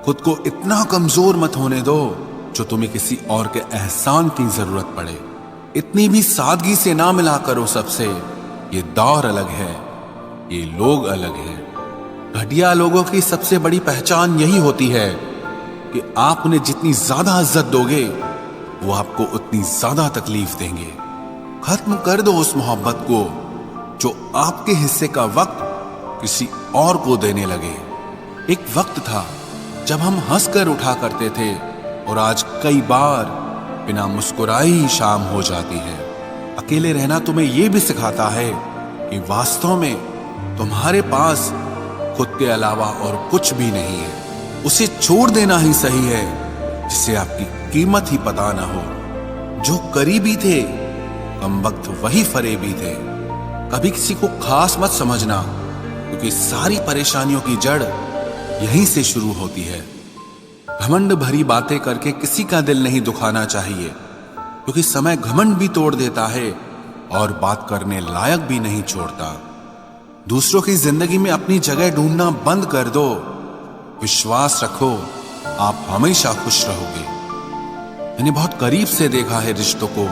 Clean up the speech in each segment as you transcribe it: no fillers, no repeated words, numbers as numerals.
खुद को इतना कमजोर मत होने दो जो तुम्हें किसी और के एहसान की जरूरत पड़े। इतनी भी सादगी से ना मिला करो सबसे। ये दौर अलग है, ये लोग अलग हैं। घटिया लोगों की सबसे बड़ी पहचान यही होती है कि आप उन्हें जितनी ज्यादा इज्जत दोगे वो आपको उतनी ज्यादा तकलीफ देंगे। खत्म कर दो उस मोहब्बत को जो आपके हिस्से का वक्त किसी और को देने लगे। एक वक्त था जब हम हंसकर उठा करते थे और आज कई बार बिना मुस्कुराए ही शाम हो जाती है। अकेले रहना तुम्हें यह भी सिखाता है कि वास्तव में तुम्हारे पास खुद के अलावा और कुछ भी नहीं है। उसे छोड़ देना ही सही है जिसे आपकी कीमत ही पता ना हो। जो करीबी थे कम वक्त वही फरेबी थे। कभी किसी को खास मत समझना क्योंकि सारी परेशानियों की जड़ यहीं से शुरू होती है। घमंड भरी बातें करके किसी का दिल नहीं दुखाना चाहिए क्योंकि समय घमंड भी तोड़ देता है और बात करने लायक भी नहीं छोड़ता। दूसरों की जिंदगी में अपनी जगह ढूंढना बंद कर दो। विश्वास रखो, आप हमेशा खुश रहोगे। मैंने बहुत करीब से देखा है रिश्तों को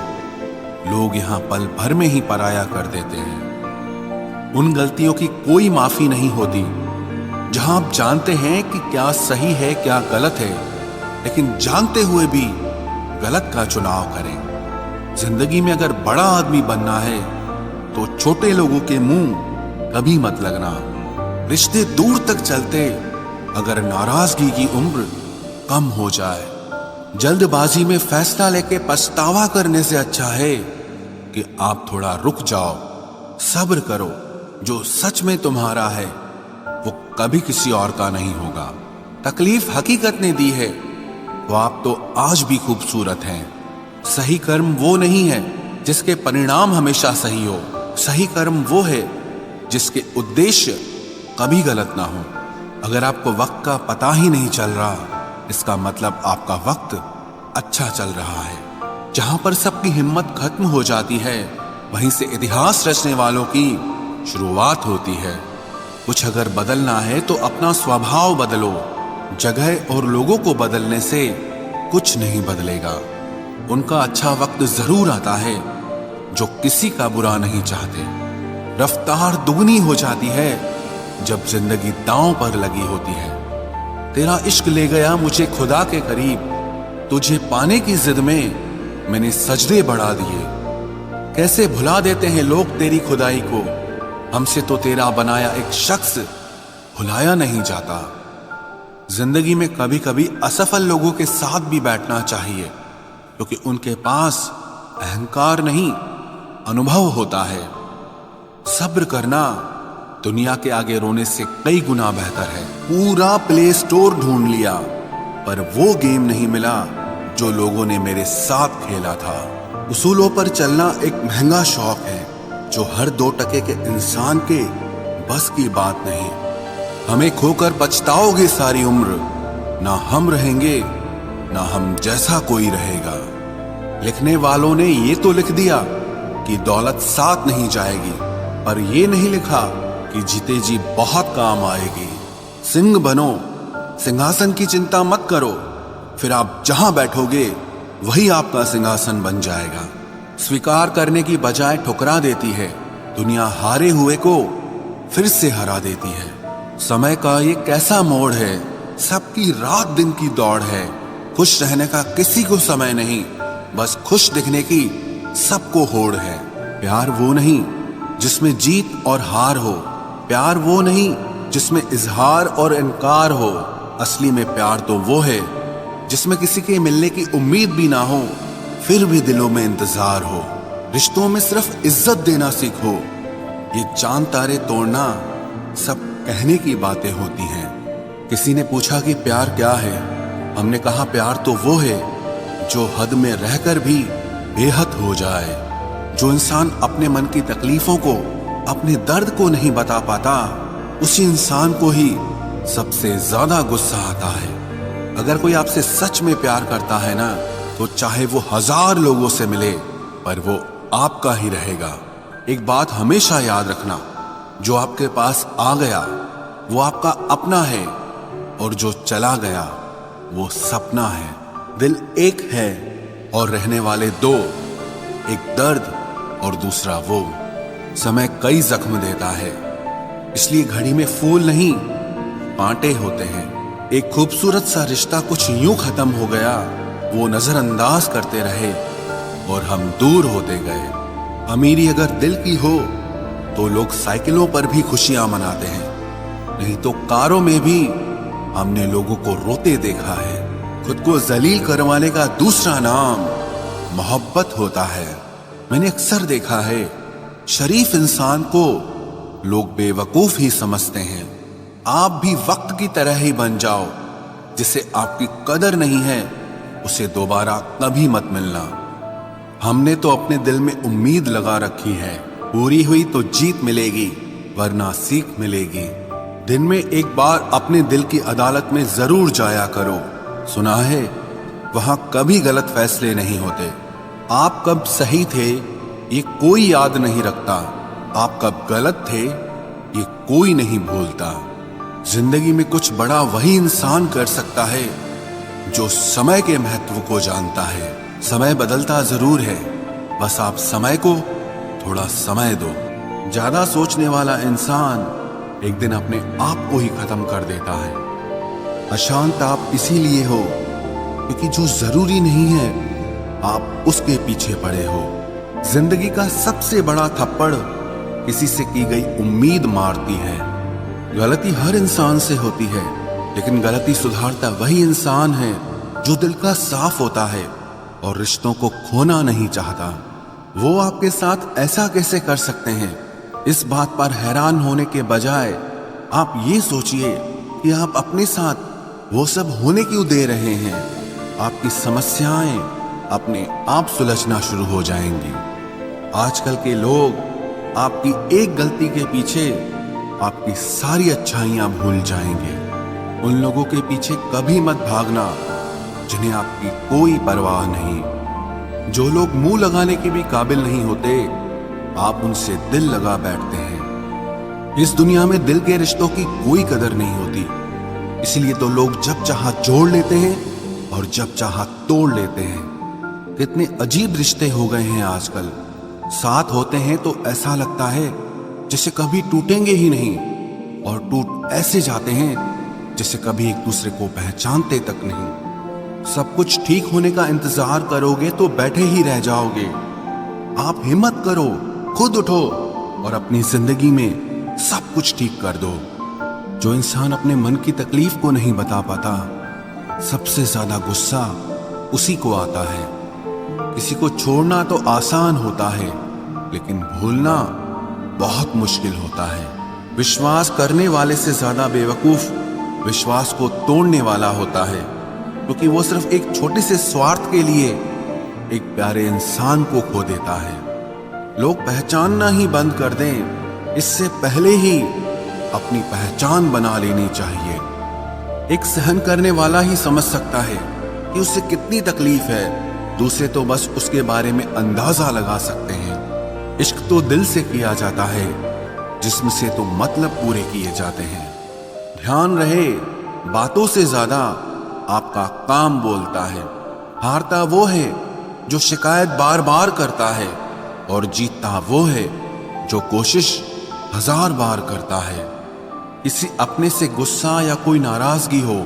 लोग यहां पल भर में ही पराया कर देते हैं। उन गलतियों की कोई माफी नहीं होती जहां आप जानते हैं कि क्या सही है क्या गलत है, लेकिन जानते हुए भी गलत का चुनाव करें। जिंदगी में अगर बड़ा आदमी बनना है तो छोटे लोगों के मुंह कभी मत लगना। रिश्ते दूर तक चलते अगर नाराजगी की उम्र कम हो जाए। जल्दबाजी में फैसला लेके पछतावा करने से अच्छा है कि आप थोड़ा रुक जाओ, सब्र करो। जो सच में तुम्हारा है वो कभी किसी और का नहीं होगा। तकलीफ हकीकत ने दी है तो आप तो आज भी खूबसूरत हैं। सही कर्म वो नहीं है जिसके परिणाम हमेशा सही हो। सही कर्म वो है जिसके उद्देश्य कभी गलत ना हो। अगर आपको वक्त का पता ही नहीं चल रहा इसका मतलब आपका वक्त अच्छा चल रहा है। जहां पर सबकी हिम्मत खत्म हो जाती है वहीं से इतिहास रचने वालों की शुरुआत होती है। कुछ अगर बदलना है तो अपना स्वभाव बदलो। जगह और लोगों को बदलने से कुछ नहीं बदलेगा। उनका अच्छा वक्त जरूर आता है जो किसी का बुरा नहीं चाहते। रफ्तार दुगनी हो जाती है जब जिंदगी दांव पर लगी होती है। तेरा इश्क ले गया मुझे खुदा के करीब। तुझे पाने की जिद में मैंने सजदे बढ़ा दिए। कैसे भुला देते हैं लोग तेरी खुदाई को। हमसे तो तेरा बनाया एक शख्स भुलाया नहीं जाता। जिंदगी में कभी कभी असफल लोगों के साथ भी बैठना चाहिए क्योंकि उनके पास अहंकार नहीं अनुभव होता है। सब्र करना दुनिया के आगे रोने से कई गुना बेहतर है। पूरा प्ले स्टोर ढूंढ लिया पर वो गेम नहीं मिला जो लोगों ने मेरे साथ खेला था। उसूलों पर चलना एक महंगा शौक है जो हर 2 टके के इंसान के बस की बात नहीं। हमें खोकर पछताओगे सारी उम्र। ना हम रहेंगे ना हम जैसा कोई रहेगा। लिखने वालों ने ये तो लिख दिया कि दौलत साथ नहीं जाएगी, पर ये नहीं लिखा कि जीते जी बहुत काम आएगी। सिंह बनो, सिंहासन की चिंता मत करो, फिर आप जहां बैठोगे वही आपका सिंहासन बन जाएगा। स्वीकार करने की बजाय ठुकरा देती है। दुनिया हारे हुए को फिर से हरा देती है। समय का ये कैसा मोड़ है, सबकी रात दिन की दौड़ है। खुश रहने का किसी को समय नहीं, बस खुश दिखने की सबको होड़ है। प्यार वो नहीं जिसमें जीत और हार हो। प्यार वो नहीं जिसमें इजहार और इनकार हो। असली में प्यार तो वो है जिसमें किसी के मिलने की उम्मीद भी ना हो फिर भी दिलों में इंतजार हो। रिश्तों में सिर्फ इज्जत देना सीखो। ये चांद तारे तोड़ना सब कहने की बातें होती हैं। किसी ने पूछा कि प्यार क्या है, हमने कहा प्यार तो वो है जो हद में रहकर भी बेहद हो जाए। जो इंसान अपने मन की तकलीफों को, अपने दर्द को नहीं बता पाता, उसी इंसान को ही सबसे ज्यादा गुस्सा आता है। अगर कोई आपसे सच में प्यार करता है ना, तो चाहे वो 1000 लोगों से मिले पर वो आपका ही रहेगा। एक बात हमेशा याद रखना, जो आपके पास आ गया वो आपका अपना है, और जो चला गया वो सपना है। दिल एक है और रहने वाले दो, एक दर्द और दूसरा वो। समय कई जख्म देता है, इसलिए घड़ी में फूल नहीं कांटे होते हैं। एक खूबसूरत सा रिश्ता कुछ यूं खत्म हो गया, वो नजरअंदाज करते रहे और हम दूर होते गए। अमीरी अगर दिल की हो तो लोग साइकिलों पर भी खुशियां मनाते हैं, नहीं तो कारों में भी हमने लोगों को रोते देखा है। खुद को जलील करवाने का दूसरा नाम मोहब्बत होता है। मैंने अक्सर देखा है, शरीफ इंसान को लोग बेवकूफ ही समझते हैं। आप भी वक्त की तरह ही बन जाओ, जिसे आपकी कदर नहीं है उसे दोबारा कभी मत मिलना। हमने तो अपने दिल में उम्मीद लगा रखी है, पूरी हुई तो जीत मिलेगी वरना सीख मिलेगी। दिन में एक बार अपने दिल की अदालत में जरूर जाया करो। सुना है वहां कभी गलत फैसले नहीं होते। आप कब सही थे ये कोई याद नहीं रखता, आप कब गलत थे ये कोई नहीं भूलता। जिंदगी में कुछ बड़ा वही इंसान कर सकता है जो समय के महत्व को जानता है। समय बदलता जरूर है, बस आप समय को थोड़ा समय दो। ज्यादा सोचने वाला इंसान एक दिन अपने आप को ही खत्म कर देता है। अशांत आप इसीलिए हो क्योंकि जो जरूरी नहीं है आप उसके पीछे पड़े हो। जिंदगी का सबसे बड़ा थप्पड़ किसी से की गई उम्मीद मारती है। गलती हर इंसान से होती है, लेकिन गलती सुधारता वही इंसान है जो दिल का साफ होता है और रिश्तों को खोना नहीं चाहता। वो आपके साथ ऐसा कैसे कर सकते हैं, इस बात पर हैरान होने के बजाय आप ये सोचिए कि आप अपने साथ वो सब होने क्यों दे रहे हैं। आपकी समस्याएं अपने आप सुलझना शुरू हो जाएंगी। आजकल के लोग आपकी एक गलती के पीछे आपकी सारी अच्छाइयां भूल जाएंगे। उन लोगों के पीछे कभी मत भागना जिन्हें आपकी कोई परवाह नहीं। जो लोग मुंह लगाने के भी काबिल नहीं होते, आप उनसे दिल लगा बैठते हैं। इस दुनिया में दिल के रिश्तों की कोई कदर नहीं होती, इसलिए तो लोग जब चाहा जोड़ लेते हैं और जब चाहा तोड़ लेते हैं। कितने अजीब रिश्ते हो गए हैं आजकल। साथ होते हैं तो ऐसा लगता है जैसे कभी टूटेंगे ही नहीं, और टूट ऐसे जाते हैं जैसे कभी एक दूसरे को पहचानते तक नहीं। सब कुछ ठीक होने का इंतजार करोगे तो बैठे ही रह जाओगे। आप हिम्मत करो, खुद उठो और अपनी जिंदगी में सब कुछ ठीक कर दो। जो इंसान अपने मन की तकलीफ को नहीं बता पाता, सबसे ज्यादा गुस्सा उसी को आता है। किसी को छोड़ना तो आसान होता है, लेकिन भूलना बहुत मुश्किल होता है। विश्वास करने वाले से ज्यादा बेवकूफ विश्वास को तोड़ने वाला होता है, क्योंकि वो सिर्फ एक छोटे से स्वार्थ के लिए एक प्यारे इंसान को खो देता है। लोग पहचानना ही बंद कर दें, इससे पहले ही अपनी पहचान बना लेनी चाहिए। एक सहन करने वाला ही समझ सकता है कि उसे कितनी तकलीफ है, दूसरे तो बस उसके बारे में अंदाजा लगा सकते हैं। इश्क तो दिल से किया जाता है, जिस्म से तो मतलब पूरे किए जाते हैं। ध्यान रहे, बातों से ज्यादा आपका काम बोलता है। हारता वो है जो शिकायत बार बार करता है, और जीतता वो है जो कोशिश 1000 बार करता है। किसी अपने से गुस्सा या कोई नाराजगी हो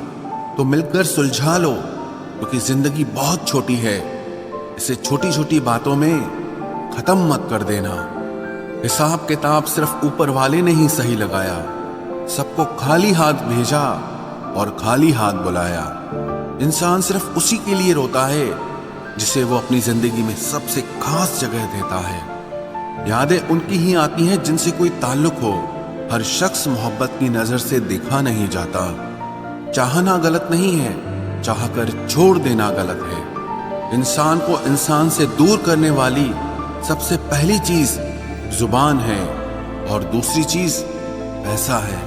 तो मिलकर सुलझा लो, क्योंकि जिंदगी बहुत छोटी है। इसे छोटी छोटी बातों में खत्म मत कर देना। हिसाब किताब सिर्फ ऊपर वाले ने ही सही लगाया। सबको खाली हाथ भेजा और खाली हाथ बुलाया। इंसान सिर्फ उसी के लिए रोता है जिसे वो अपनी जिंदगी में सबसे खास जगह देता है। यादें उनकी ही आती हैं जिनसे कोई ताल्लुक हो। हर शख्स मोहब्बत की नजर से देखा नहीं जाता। चाहना गलत नहीं है, चाहकर छोड़ देना गलत है। इंसान को इंसान से दूर करने वाली सबसे पहली चीज जुबान है, और दूसरी चीज पैसा है।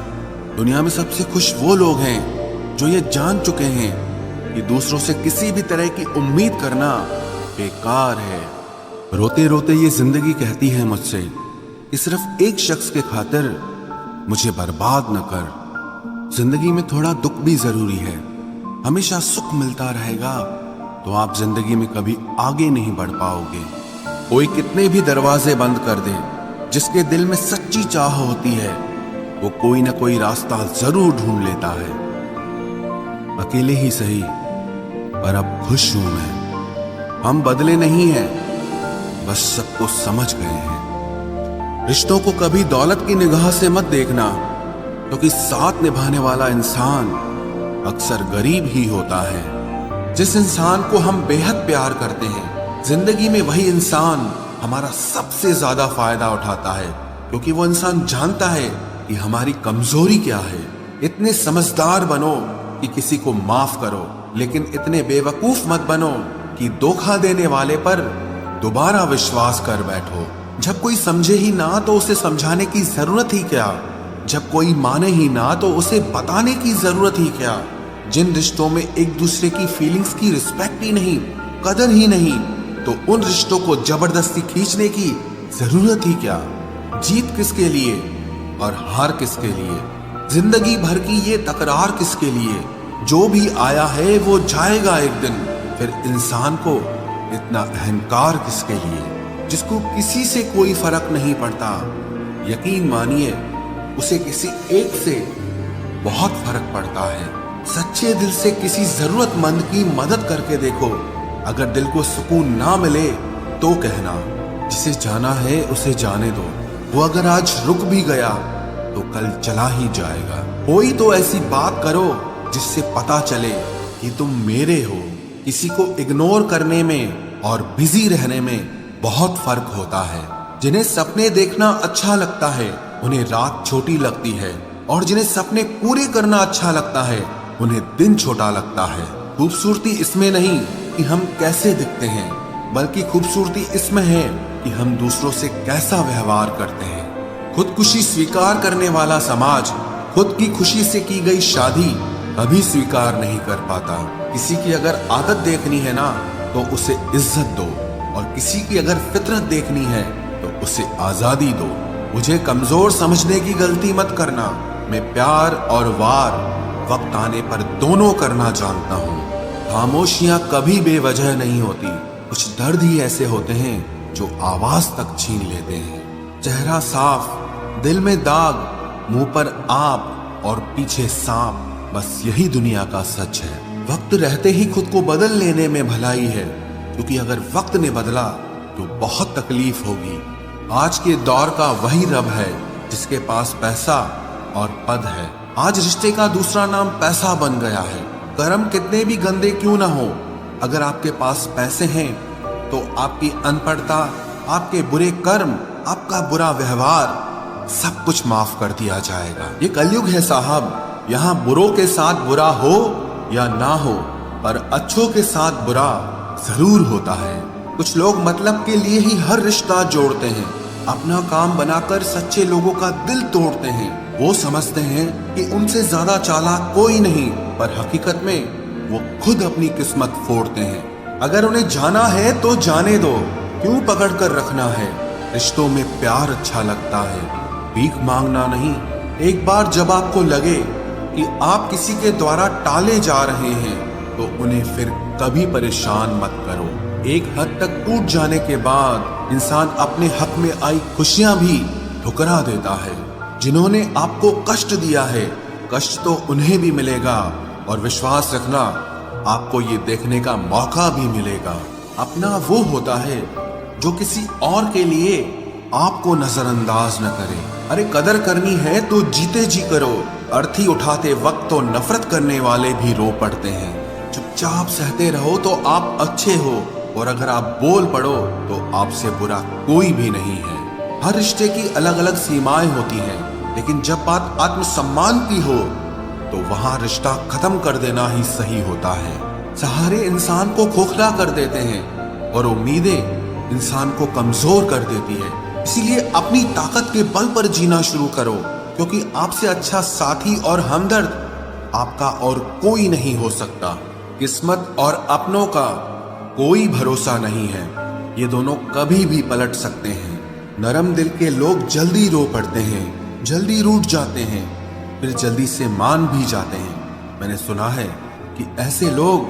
दुनिया में सबसे खुश वो लोग हैं जो ये जान चुके हैं कि दूसरों से किसी भी तरह की उम्मीद करना बेकार है। रोते रोते ये जिंदगी कहती है मुझसे कि सिर्फ एक शख्स के खातिर मुझे बर्बाद न कर। जिंदगी में थोड़ा दुख भी जरूरी है। हमेशा सुख मिलता रहेगा तो आप जिंदगी में कभी आगे नहीं बढ़ पाओगे। कोई कितने भी दरवाजे बंद कर दे, जिसके दिल में सच्ची चाह होती है वो कोई ना कोई रास्ता जरूर ढूंढ लेता है। अकेले ही सही, पर अब खुश हूं मैं। हम बदले नहीं हैं, बस सबको समझ गए हैं। रिश्तों को कभी दौलत की निगाह से मत देखना, क्योंकि साथ निभाने वाला इंसान अक्सर गरीब ही होता है। जिस इंसान को हम बेहद प्यार करते हैं, जिंदगी में वही इंसान हमारा सबसे ज्यादा फायदा उठाता है, क्योंकि वो इंसान जानता है कि हमारी कमजोरी क्या है। इतने समझदार बनो कि किसी को माफ करो, लेकिन इतने बेवकूफ मत बनो कि धोखा देने वाले पर दोबारा विश्वास कर बैठो। जब कोई समझे ही ना तो उसे समझाने की जरूरत ही क्या। जब कोई माने ही ना तो उसे बताने की जरूरत ही क्या। जिन रिश्तों में एक दूसरे की फीलिंग्स की रिस्पेक्ट ही नहीं, कदर ही नहीं, तो उन रिश्तों को जबरदस्ती खींचने की जरूरत ही क्या। जीत किसके लिए और हार किसके लिए, जिंदगी भर की ये तकरार किसके लिए। जो भी आया है वो जाएगा एक दिन, फिर इंसान को इतना अहंकार किसके लिए, जिसको किसी से कोई फर्क नहीं पड़ता। यकीन मानिए, उसे किसी एक से बहुत फर्क पड़ता है। सच्चे दिल से किसी जरूरतमंद की मदद करके देखो। अगर दिल को सुकून ना मिले तो कहना, जिसे जाना है उसे जाने दो। वो अगर आज रुक भी गया तो कल चला ही जाएगा। कोई तो ऐसी बात करो जिससे पता चले कि तुम मेरे हो। किसी को इग्नोर करने में और बिजी रहने में बहुत फर्क होता है। जिन्हें सपने देखना अच्छा लगता है उन्हें रात छोटी लगती है, और जिन्हें सपने पूरे करना अच्छा लगता है उन्हें दिन छोटा लगता है। खूबसूरती इसमें नहीं कि हम कैसे दिखते हैं, बल्कि खूबसूरती इसमें है कि हम दूसरों से कैसा व्यवहार करते हैं। खुदकुशी स्वीकार करने वाला समाज खुद की खुशी से की गई शादी कभी स्वीकार नहीं कर पाता। किसी की अगर आदत देखनी है ना तो उसे इज्जत दो, और किसी की अगर फितरत देखनी है तो उसे आजादी दो। मुझे कमजोर समझने की गलती मत करना। मैं प्यार और वार वक्त आने पर दोनों करना जानता हूँ। खामोशियां कभी बेवजह नहीं होती। कुछ दर्द ही ऐसे होते हैं जो आवाज तक छीन लेते हैं। चेहरा साफ, दिल में दाग, मुंह पर आप और पीछे सांप, बस यही दुनिया का सच है। वक्त रहते ही खुद को बदल लेने में भलाई है, क्योंकि अगर वक्त ने बदला तो बहुत तकलीफ होगी। आज के दौर का वही रब है जिसके पास पैसा और पद है। आज रिश्ते का दूसरा नाम पैसा बन गया है। कर्म कितने भी गंदे क्यों ना हो, अगर आपके पास पैसे हैं तो आपकी अनपढ़ता, आपके बुरे कर्म, आपका बुरा व्यवहार सब कुछ माफ कर दिया जाएगा। ये कलयुग है साहब, यहाँ बुरों के साथ बुरा हो या ना हो, पर अच्छों के साथ बुरा जरूर होता है। कुछ लोग मतलब के लिए ही हर रिश्ता जोड़ते हैं, अपना काम बनाकर सच्चे लोगों का दिल तोड़ते हैं। वो समझते हैं कि उनसे ज्यादा चालाक कोई नहीं, पर हकीकत में वो खुद अपनी किस्मत फोड़ते हैं। अगर उन्हें जाना है तो जाने दो, क्यों पकड़ कर रखना है। रिश्तों में प्यार अच्छा लगता है, भीख मांगना नहीं। एक बार जब आपको लगे कि आप किसी के द्वारा टाले जा रहे हैं तो उन्हें फिर कभी परेशान मत करो। एक हद तक टूट जाने के बाद इंसान अपने हक में आई खुशियां भी ठुकरा देता है। जिन्होंने आपको कष्ट दिया है, कष्ट तो उन्हें भी मिलेगा, और विश्वास रखना आपको ये देखने का मौका भी मिलेगा। अपना वो होता है जो किसी और के लिए आपको नजरअंदाज न करे। अरे कदर करनी है तो जीते जी करो। अर्थी उठाते वक्त तो नफरत करने वाले भी रो पड़ते हैं। चुपचाप सहते रहो तो आप अच्छे हो, और अगर आप बोल पड़ो तो आपसे बुरा कोई भी नहीं है। हर रिश्ते की अलग अलग सीमाएं होती हैं, लेकिन जब बात आत्मसम्मान की हो तो वहां रिश्ता खत्म कर देना ही सही होता है। सहारे इंसान को खोखला कर देते हैं, और उम्मीदें इंसान को कमजोर कर देती है। इसीलिए अपनी ताकत के बल पर जीना शुरू करो, क्योंकि आपसे अच्छा साथी और हमदर्द आपका और कोई नहीं हो सकता। किस्मत और अपनों का कोई भरोसा नहीं है, ये दोनों कभी भी पलट सकते हैं। नरम दिल के लोग जल्दी रो पड़ते हैं, जल्दी रूठ जाते हैं, फिर जल्दी से मान भी जाते हैं। मैंने सुना है कि ऐसे लोग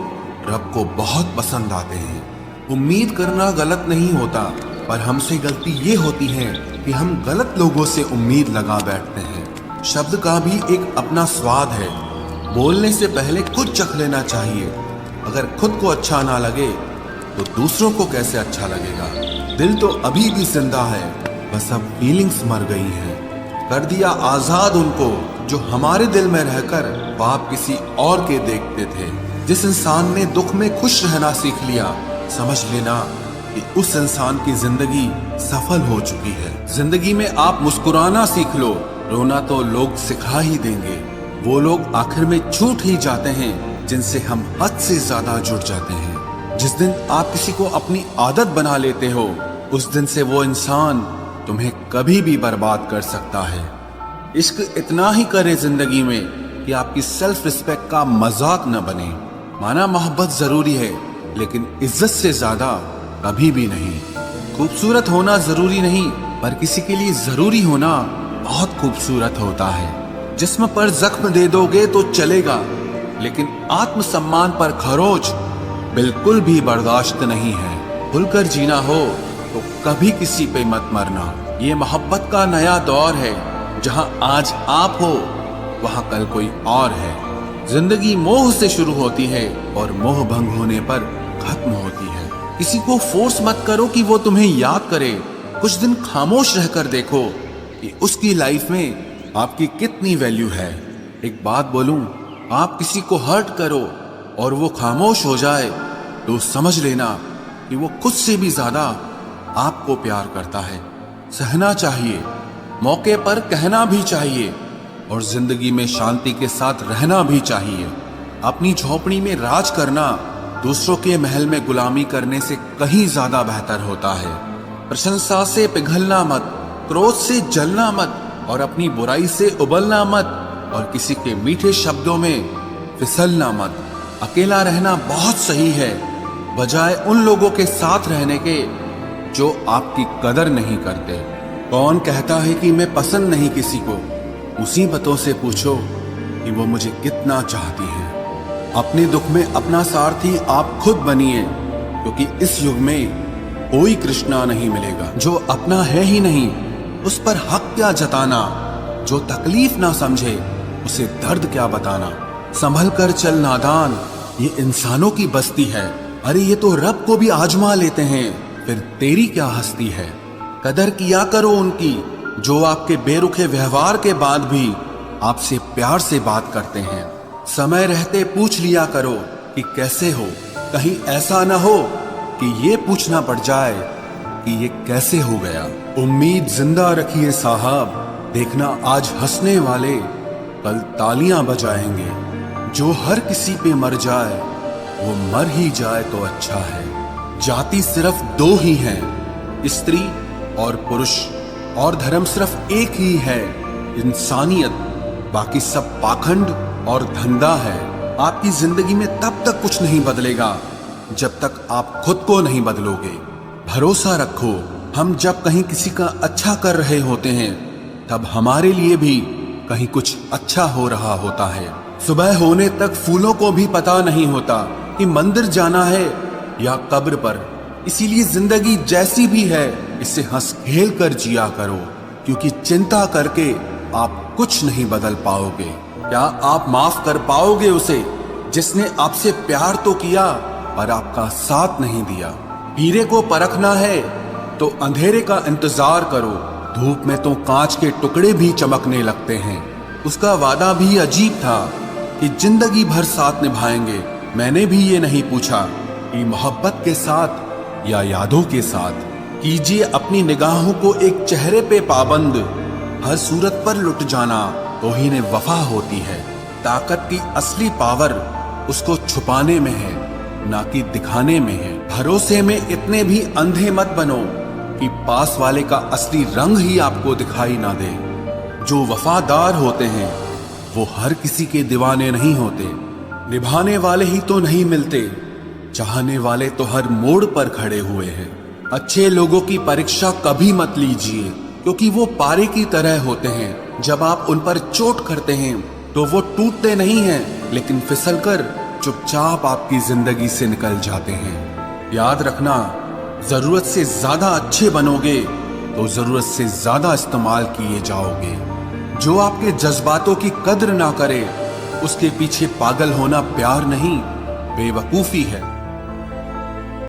रब को बहुत पसंद आते हैं। उम्मीद करना गलत नहीं होता, पर हमसे गलती ये होती है कि हम गलत लोगों से उम्मीद लगा बैठते हैं। शब्द का भी एक अपना स्वाद है। बोलने से पहले खुद चख लेना चाहिए। अगर खुद को अच्छा ना लगे तो दूसरों को कैसे अच्छा लगेगा। दिल तो अभी भी जिंदा है, बस अब फीलिंग्स मर गई हैं। कर दिया आजाद उनको जो हमारे दिल में रहकर पाप किसी और के देखते थे। जिस इंसान ने दुख में खुश रहना सीख लिया, समझ लेना कि उस इंसान की जिंदगी सफल हो चुकी है। जिंदगी में आप मुस्कुराना सीख लो, रोना तो लोग सिखा ही देंगे। वो लोग आखिर में छूट ही जाते हैं जिनसे हम हद से ज्यादा जुड़ जाते हैं। जिस दिन आप किसी को अपनी आदत बना लेते हो, उस दिन से वो इंसान तुम्हें कभी भी बर्बाद कर सकता है। इश्क इतना ही करे जिंदगी में कि आपकी सेल्फ रिस्पेक्ट का मजाक न बने। माना मोहब्बत जरूरी है, लेकिन इज्जत से ज्यादा कभी भी नहीं। खूबसूरत होना जरूरी नहीं, पर किसी के लिए जरूरी होना बहुत खूबसूरत होता है। जिस्म पर जख्म दे दोगे तो चलेगा, लेकिन आत्मसम्मान पर खरोच बिल्कुल भी बर्दाश्त नहीं है। खुलकर जीना हो तो कभी किसी पे मत मरना। ये मोहब्बत का नया दौर है, जहां आज आप हो वहां कल कोई और है। जिंदगी मोह से शुरू होती है और मोह भंग होने पर खत्म होती है। किसी को फोर्स मत करो कि वो तुम्हें याद करे। कुछ दिन खामोश रहकर देखो कि उसकी लाइफ में आपकी कितनी वैल्यू है। एक बात बोलूं, आप किसी को हर्ट करो और वो खामोश हो जाए तो समझ लेना कि वो खुद से भी ज्यादा आपको प्यार करता है। सहना चाहिए, मौके पर कहना भी चाहिए, और जिंदगी में शांति के साथ रहना भी चाहिए। अपनी झोपड़ी में राज करना दूसरों के महल में गुलामी करने से कहीं ज्यादा बेहतर होता है। प्रशंसा से पिघलना मत, क्रोध से जलना मत, और अपनी बुराई से उबलना मत, और किसी के मीठे शब्दों में फिसलना मत। अकेला रहना बहुत सही है, बजाय उन लोगों के साथ रहने के जो आपकी कदर नहीं करते। कौन कहता है कि मैं पसंद नहीं किसी को? मुसीबतों से पूछो कि वो मुझे कितना चाहती है। अपने दुख में अपना सारथी आप खुद बनिए, क्योंकि इस युग में कोई कृष्णा नहीं मिलेगा। जो अपना है ही नहीं, उस पर हक क्या जताना। जो तकलीफ ना समझे, उसे दर्द क्या बताना। संभल कर चल नादान, ये इंसानों की बस्ती है। अरे ये तो रब को भी आजमा लेते हैं, फिर तेरी क्या हस्ती है। कदर किया करो उनकी जो आपके बेरुखे व्यवहार के बाद भी आपसे प्यार से बात करते हैं। समय रहते पूछ लिया करो कि कैसे हो। कहीं ऐसा न हो कि ये पूछना पड़ जाए कि ये कैसे हो गया। उम्मीद जिंदा रखिए साहब, देखना आज हंसने वाले कल तालियां बजाएंगे। जो हर किसी पे मर जाए वो मर ही जाए तो अच्छा है। जाति सिर्फ दो ही हैं, स्त्री और पुरुष, और धर्म सिर्फ एक ही है, इंसानियत। बाकी सब पाखंड और धंधा है। आपकी जिंदगी में तब तक कुछ नहीं बदलेगा जब तक आप खुद को नहीं बदलोगे। भरोसा रखो, हम जब कहीं किसी का अच्छा कर रहे होते हैं, तब हमारे लिए भी कहीं कुछ अच्छा हो रहा होता है। सुबह होने तक फूलों को भी पता नहीं होता कि मंदिर जाना है या कब्र पर। इसीलिए जिंदगी जैसी भी है, इसे हंस खेल कर जिया करो, क्योंकि चिंता करके आप कुछ नहीं बदल पाओगे। क्या आप माफ कर पाओगे उसे जिसने आपसे प्यार तो किया पर आपका साथ नहीं दिया? हीरे को परखना है तो अंधेरे का इंतजार करो। धूप में तो कांच के टुकड़े भी चमकने लगते हैं। उसका वादा भी अजीब था कि जिंदगी भर साथ निभाएंगे। मैंने भी ये नहीं पूछा कि मोहब्बत के साथ या यादों के साथ। कीजिए अपनी निगाहों को एक चेहरे पे पाबंद, हर सूरत पर लुट जाना तौहीन वफा होती है। ताकत की असली पावर उसको छुपाने में है, ना कि दिखाने में है। भरोसे में इतने भी अंधे मत बनो कि पास वाले का असली रंग ही आपको दिखाई ना दे। जो वफादार होते हैं वो हर किसी के दीवाने नहीं होते। निभाने वाले ही तो नहीं मिलते, चाहने वाले तो हर मोड़ पर खड़े हुए हैं। अच्छे लोगों की परीक्षा कभी मत लीजिए, क्योंकि वो पारे की तरह होते हैं। जब आप उन पर चोट करते हैं तो वो टूटते नहीं हैं, लेकिन फिसलकर चुपचाप आपकी जिंदगी से निकल जाते हैं। याद रखना, जरूरत से ज्यादा अच्छे बनोगे तो जरूरत से ज्यादा इस्तेमाल किए जाओगे। जो आपके जज्बातों की कद्र ना करे, उसके पीछे पागल होना प्यार नहीं, बेवकूफी है।